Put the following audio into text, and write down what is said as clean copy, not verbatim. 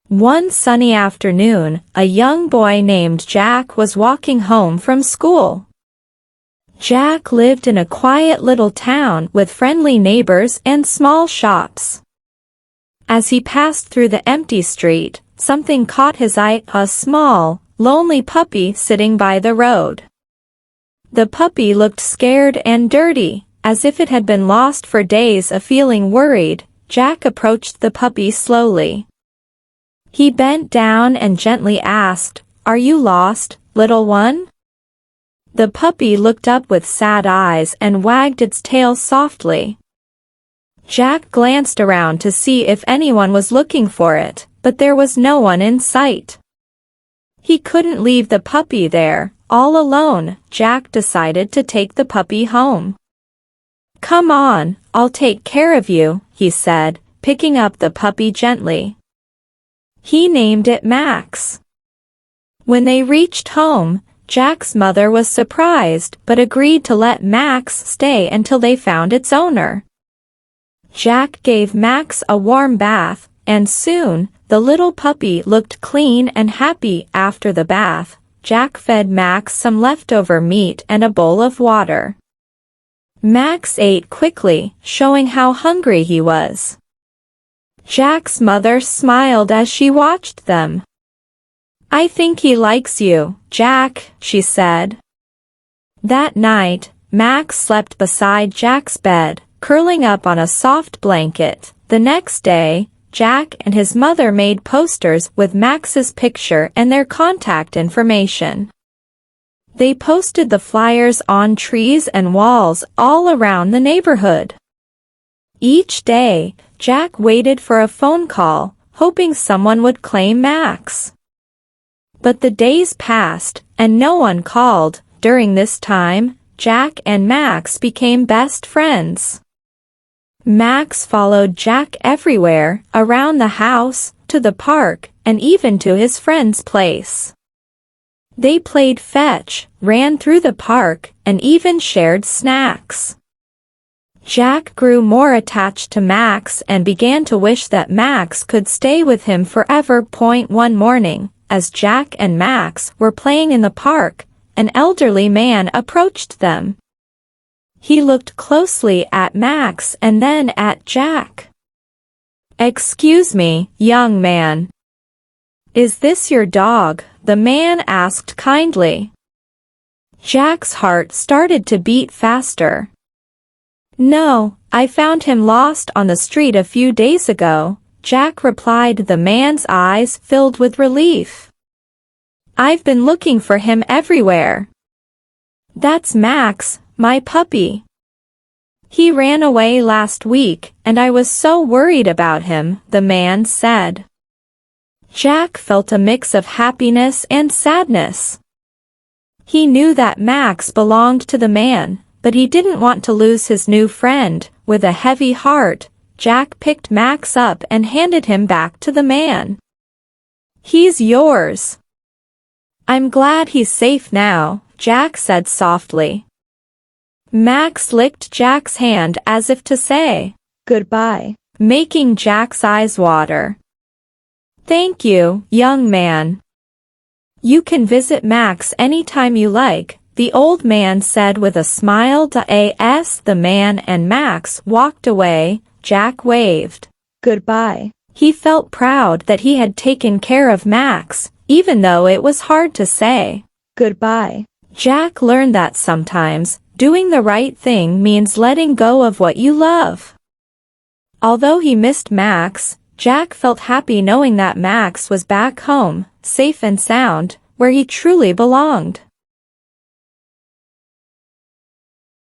One sunny afternoon, a young boy named Jack was walking home from school. Jack lived in a quiet little town with friendly neighbors and small shops. As he passed through the empty street, something caught his eye: a small, lonely puppy sitting by the road. The puppy looked scared and dirty, as if it had been lost for days. Feeling worried, Jack approached the puppy slowly. He bent down and gently asked, "Are you lost, little one?" The puppy looked up with sad eyes and wagged its tail softly. Jack glanced around to see if anyone was looking for it, but there was no one in sight. He couldn't leave the puppy there, all alone. Jack decided to take the puppy home. "Come on, I'll take care of you," he said, picking up the puppy gently. He named it Max. When they reached home, Jack's mother was surprised but agreed to let Max stay until they found its owner. Jack gave Max a warm bath, and soon, the little puppy looked clean and happy. After the bath, Jack fed Max some leftover meat and a bowl of water. Max ate quickly, showing how hungry he was. Jack's mother smiled as she watched them. "I think he likes you, Jack," she said. That night, Max slept beside Jack's bed, curling up on a soft blanket. The next day, Jack and his mother made posters with Max's picture and their contact information. They posted the flyers on trees and walls all around the neighborhood. Each day, Jack waited for a phone call, hoping someone would claim Max. But the days passed, and no one called. During this time, Jack and Max became best friends. Max followed Jack everywhere, around the house, to the park, and even to his friend's place. They played fetch, ran through the park, and even shared snacks. Jack grew more attached to Max and began to wish that Max could stay with him forever. One morning, as Jack and Max were playing in the park, an elderly man approached them. He looked closely at Max and then at Jack. "Excuse me, young man. Is this your dog?" the man asked kindly. Jack's heart started to beat faster. "No, I found him lost on the street a few days ago," Jack replied. The man's eyes filled with relief. "I've been looking for him everywhere." "That's Max, my puppy. He ran away last week, and I was so worried about him," the man said. Jack felt a mix of happiness and sadness. He knew that Max belonged to the man, but he didn't want to lose his new friend. With a heavy heart, Jack picked Max up and handed him back to the man. "He's yours." "I'm glad he's safe now," Jack said softly. Max licked Jack's hand as if to say, "Goodbye," making Jack's eyes water. "Thank you, young man. You can visit Max anytime you like," the old man said with a smile. As the man and Max walked away, Jack waved goodbye. He felt proud that he had taken care of Max, even though it was hard to say goodbye. Jack learned that sometimes, doing the right thing means letting go of what you love. Although he missed Max, Jack felt happy knowing that Max was back home, safe and sound, where he truly belonged.